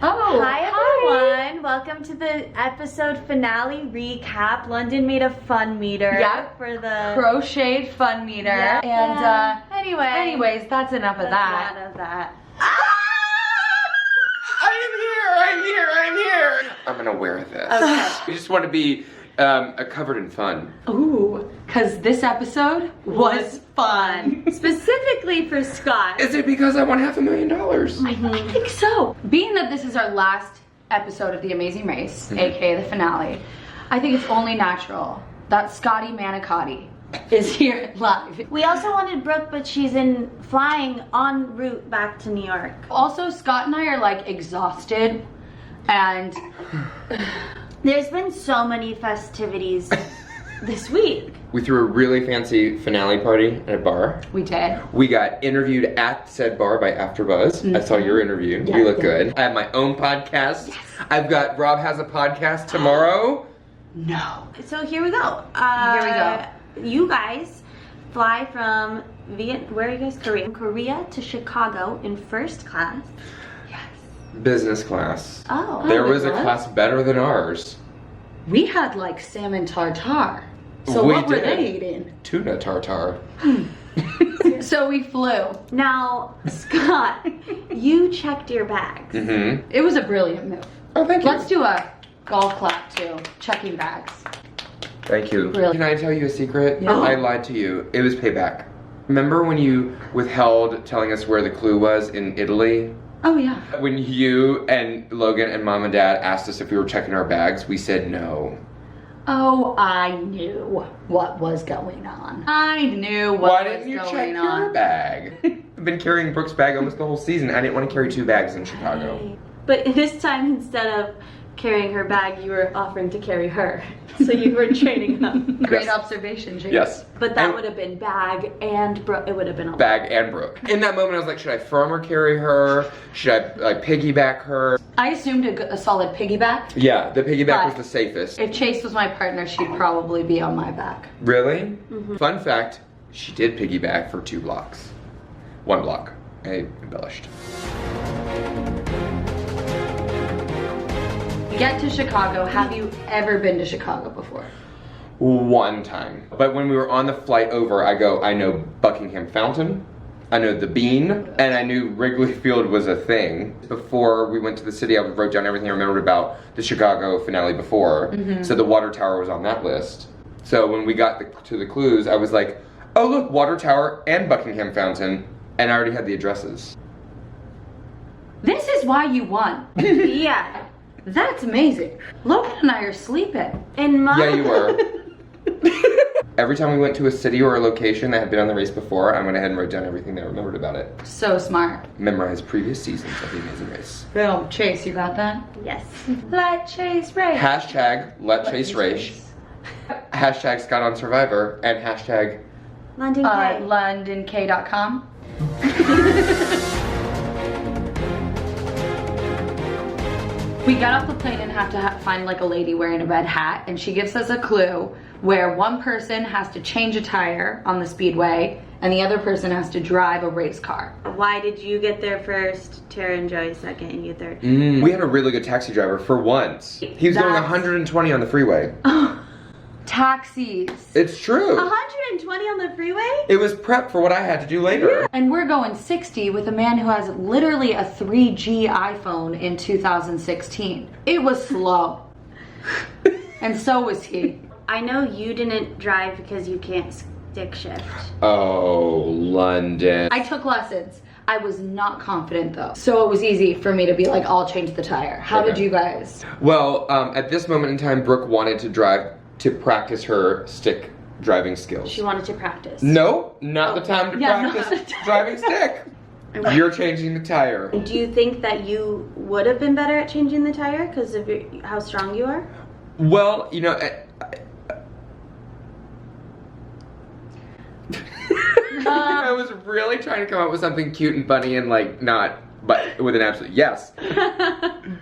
Oh, hi everyone! Welcome to the episode finale recap. London made a fun meter for the crocheted fun meter. And anyways, that's enough of that. I'm here. I'm gonna wear this. Okay. We just want to be covered in fun. Ooh, because this episode was fun. Specifically for Scott. Is it because I won $500,000? I think so. Being that this is our last episode of The Amazing Race, aka the finale, I think it's only natural that Scotty Manicotti is here live. We also wanted Brooke, but she's flying en route back to New York. Also, Scott and I are like exhausted, and there's been so many festivities this week. We threw a really fancy finale party at a bar. we did. We got interviewed at said bar by AfterBuzz. I saw your interview. You look good. I have my own podcast. Yes. I've got Rob has a podcast tomorrow. No. So here we go. Here we go. You guys fly from where are you guys? Korea to Chicago in first class. Business class. Oh. There was a what? class better than ours. We had like salmon tartare. So We what were did. they eating? Tuna tartare. So we flew. Now, Scott, you checked your bags. Mm-hmm. It was a brilliant move. Oh, thank you. Let's do a golf clap too. Checking bags. Thank you. Really? Can I tell you a secret? Yeah. I lied to you. It was payback. Remember when you withheld telling us where the clue was in Italy? Oh yeah. When you and Logan and Mom and Dad asked us if we were checking our bags, we said no. Oh, I knew what was going on. I knew what Why was didn't you going check on. your bag? I've been carrying Brooke's bag almost the whole season. I didn't want to carry 2 bags in Chicago. But this time, instead of carrying her bag, you were offering to carry her. So you were trading them. Great Yes. observation, James. Yes. But that And- would have been bag and it would have been a Bag and Brooke. In that moment, I was like, should I farmer carry her? Should I like piggyback her? I assumed a solid piggyback. Yeah, the piggyback But- was the safest. If Chase was my partner, she'd probably be on my back. Really? Fun fact, she did piggyback for 2 blocks. 1 block. I embellished. Get to Chicago. Have you ever been to Chicago before? 1 time. But when we were on the flight over, I know Buckingham Fountain, I know the Bean, and I knew Wrigley Field was a thing. Before we went to the city, I wrote down everything I remembered about the Chicago finale before. So the water tower was on that list. So when we got to the clues, I was like, oh look, water tower and Buckingham Fountain, and I already had the addresses. This is why you won. Yeah. That's amazing. Logan and I are sleeping. And Mom. Yeah, you were. Every time we went to a city or a location that had been on the race before, I went ahead and wrote down everything that I remembered about it. So smart. Memorize previous seasons of The Amazing Race. Boom. Chase, you got that? Yes. Let Chase race. Hashtag let Chase race. Hashtag Scott on Survivor. And hashtag London K. LondonK.com. We got off the plane and have to find like a lady wearing a red hat, and she gives us a clue where one person has to change a tire on the speedway and the other person has to drive a race car. Why did you get there first, Tara and Joey second, and you third? we had a really good taxi driver for once. He was going That's- 120 on the freeway. Taxis. It's true. 120 on the freeway? It was prep for what I had to do later. And we're going 60 with a man who has literally a 3G iPhone in 2016. It was slow. And so was he. I know you didn't drive because you can't stick shift. Oh, London. I took lessons. I was not confident though. So it was easy for me to be like, I'll change the tire. How did Okay. you guys? Well, at this moment in time, Brooke wanted to drive to practice her stick driving skills. She wanted to practice. No, not the time to Yeah, not practice the time. driving stick. You're changing the tire. Do you think that you would have been better at changing the tire because of how strong you are? Well, you know, I was really trying to come up with something cute and funny and like not, but with an absolute yes.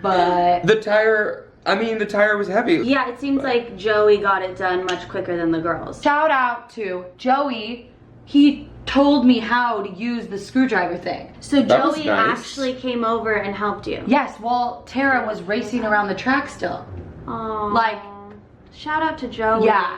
But The tire was heavy. Yeah, it seems like Joey got it done much quicker than the girls. shout out to Joey he told me how to use the screwdriver thing. So That was Joey nice. actually came over and helped you. Yes, while Tara was racing around the track still. Oh. Like, shout out to Joey. yeah.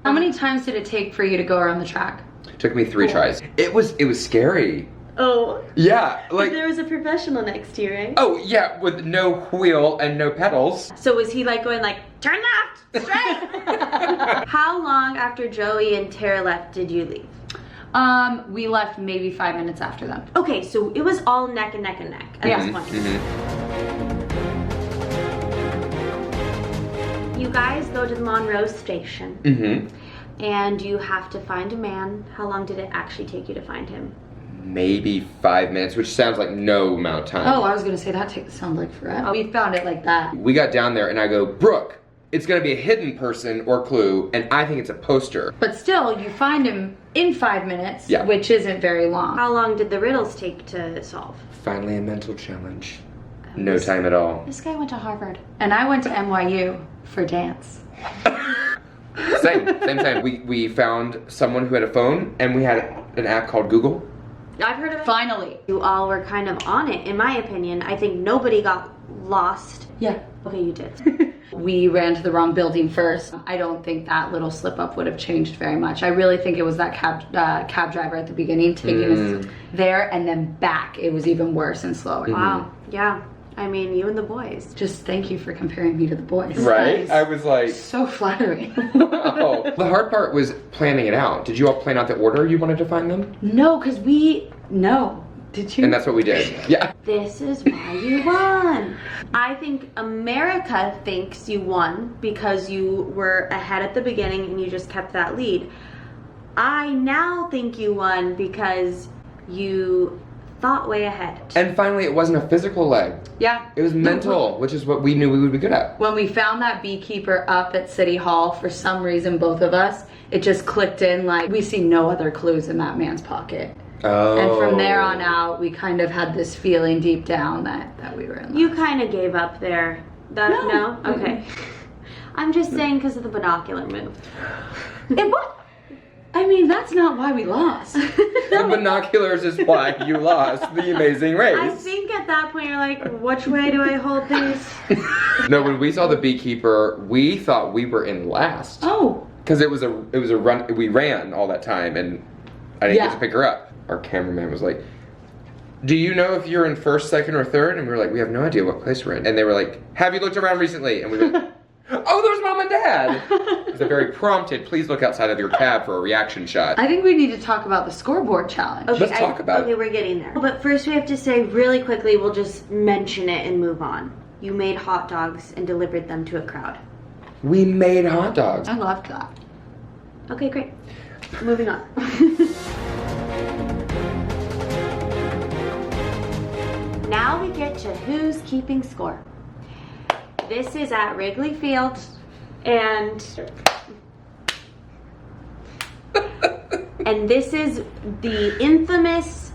How many times did it take for you to go around the track? Took me 3 tries. It was scary. Oh. Yeah, like, There was a professional next to you, right? oh yeah, with no wheel and no pedals. So was he like going like, turn left, straight? How long after Joey and Tara left did you leave? We left maybe 5 minutes after them. Okay, so it was all neck and neck and neck at Yeah. this point. Mm-hmm. You guys go to the Monroe station Mm-hmm. and you have to find a man. How long did it actually take you to find him? Maybe 5 minutes, which sounds like no amount of time. Oh, I was gonna say that sounds like forever. We found it like that. We got down there and I go, Brooke, it's gonna be a hidden person or clue, and I think it's a poster. But still, you find him in 5 minutes, Yeah. which isn't very long. How long did the riddles take to solve? Finally a mental challenge. No time at all. This guy went to Harvard. And I went to NYU for dance. Same. We found someone who had a phone, and we had an app called Google. I've heard of it. Finally. You all were kind of on it, in my opinion. I think nobody got lost. Yeah. Okay, you did. We ran to the wrong building first. I don't think that little slip up would have changed very much. I really think it was that cab driver at the beginning taking us there and then back. It was even worse and slower. Wow. Yeah. I mean, you and the boys. Just thank you for comparing me to the boys. Right? I was like, So flattering. oh. The hard part was planning it out. Did you all plan out the order you wanted to find them? No, because no. Did you? And that's what we did. Yeah. This is why you won. I think America thinks you won because you were ahead at the beginning and you just kept that lead. I now think you won because you thought way ahead. And finally, it wasn't a physical leg. Yeah. It was mental, which is what we knew we would be good at. When we found that beekeeper up at City Hall, for some reason, both of us, it just clicked in like, we see no other clues in that man's pocket. Oh. And from there on out, we kind of had this feeling deep down that we were in love. You kind of gave up there. No? Okay. I'm just saying because of the binocular move. I mean, that's not why we lost. The binoculars is why you lost the amazing race. I think at that point you're like, which way do I hold these? No, when we saw the beekeeper, we thought we were in last. Oh. Because it was a run. We ran all that time, and I didn't get to pick her up. Our cameraman was like, "Do you know if you're in first, second, or third?" And we were like, "We have no idea what place we're in." And they were like, "Have you looked around recently?" And we were like, "Oh, there's Mom and Dad." It was a very prompted. Please look outside of your cab for a reaction shot. I think we need to talk about the scoreboard challenge. Okay, Let's talk about it. Okay, we're getting there. But first we have to say really quickly, we'll just mention it and move on. You made hot dogs and delivered them to a crowd. We made hot dogs. I loved that. Okay, great. Moving on. Now we get to who's keeping score. This is at Wrigley Field, and this is the infamous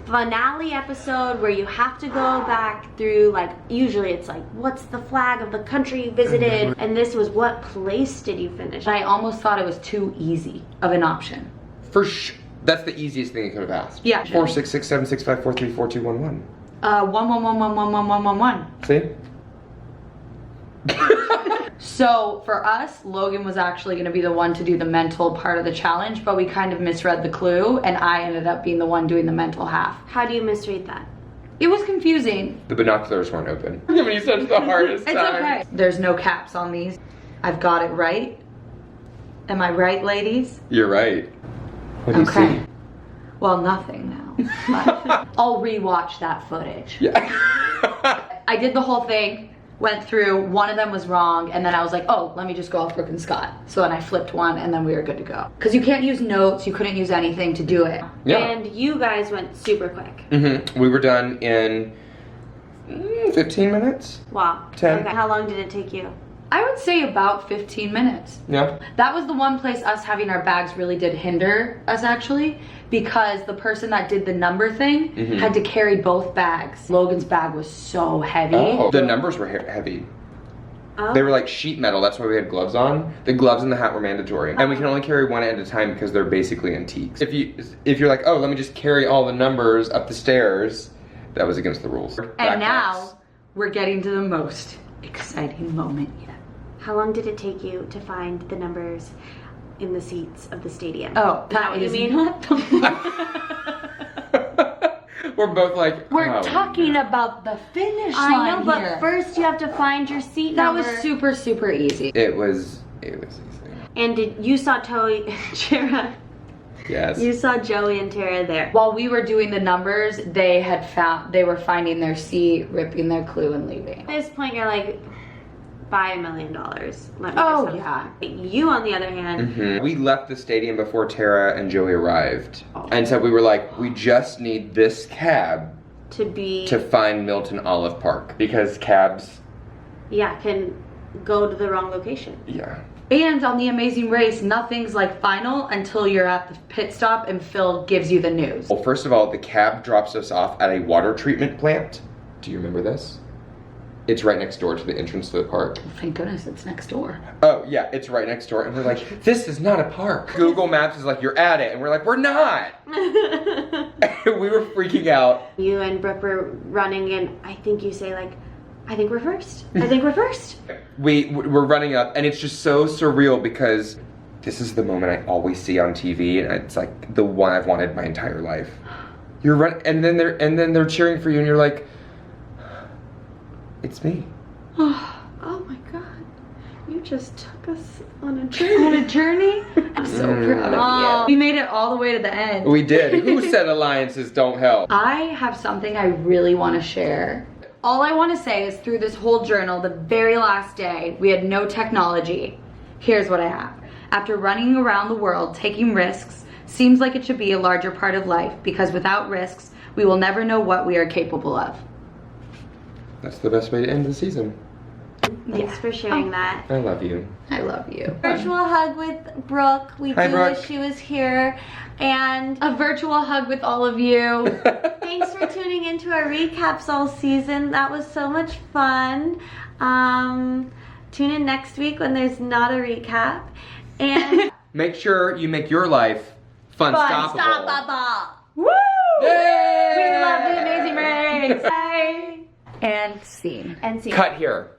finale episode where you have to go back through, like, usually it's like, what's the flag of the country you visited? And this was, what place did you finish? I almost thought it was too easy of an option. For sure. That's the easiest thing you could have asked. Yeah. 4 6 6 7 6 5 4 3 4 2 1 1. 1 1 1 1 1 1 1 1 1. See? So for us, Logan was actually going to be the one to do the mental part of the challenge, but we kind of misread the clue, and I ended up being the one doing the mental half. How do you misread that? It was confusing. The binoculars weren't open. I mean, you said it's the hardest It's time. okay. There's no caps on these. I've got it right. Am I right, ladies? You're right. What do you Okay. see? Well, nothing now. But I'll rewatch that footage. Yeah. I did the whole thing, went through, one of them was wrong, and then I was like, oh, let me just go off Brooke and Scott. So then I flipped one, and then we were good to go. Because you can't use notes, you couldn't use anything to do it. Yeah. And you guys went super quick. Mm-hmm. We were done in 15 minutes. Wow. 10. Okay. How long did it take you? I would say about 15 minutes. Yeah. That was the one place us having our bags really did hinder us, actually, because the person that did the number thing had to carry both bags. Logan's bag was so heavy. Oh, the numbers were heavy. Oh. They were like sheet metal, that's why we had gloves on. The gloves and the hat were mandatory. And we can only carry one at a time because they're basically antiques. If you're like, oh, let me just carry all the numbers up the stairs, that was against the rules. And Backpacks. now, we're getting to the most exciting moment yet. How long did it take you to find the numbers in the seats of the stadium? Oh, Is that what you is mean? not the We're both like, We're oh, talking no. about the finish line I know, but here. first you have to find your seat That number. was super, super easy. It was easy. And you saw Joey and Tara. Yes. You saw Joey and Tara there. While we were doing the numbers, they were finding their seat, ripping their clue, and leaving. At this point, you're like, buy $1 million. Let me Oh, just yeah. You, on the other hand, We left the stadium before Tara and Joey arrived. Oh. And so we were like, we just need this cab to find Milton Olive Park. Because cabs, can go to the wrong location. yeah. And on the Amazing Race, nothing's like final until you're at the pit stop and Phil gives you the news. Well, first of all, the cab drops us off at a water treatment plant. Do you remember this? It's right next door to the entrance to the park. Thank goodness it's next door. Oh, yeah, it's right next door. And we're like, this is not a park. Google Maps is like, you're at it. And we're like, we're not. We were freaking out. You and Brooke were running, and I think you say, like, I think we're first. I think we're first. We're running up, and it's just so surreal because this is the moment I always see on TV, and it's like the one I've wanted my entire life. You're running, and then they're cheering for you, and you're like, it's me. Oh my God. You just took us on a journey. On a journey? I'm so proud of you. We made it all the way to the end. We did. Who said alliances don't help? I have something I really want to share. All I want to say is through this whole journal, the very last day, we had no technology. Here's what I have. After running around the world, taking risks, seems like it should be a larger part of life because without risks, we will never know what we are capable of. That's the best way to end the season. Thanks for sharing that. I love you. I love you. Virtual hug with Brooke. We Hi, do Brooke. wish she was here. And A virtual hug with all of you. thanks for tuning into our recaps all season. That was so much fun. Tune in next week when there's not a recap. And Make sure you make your life fun-stoppable. Woo! Yay! We love the Amazing Race. Bye. And scene. And see. Cut here.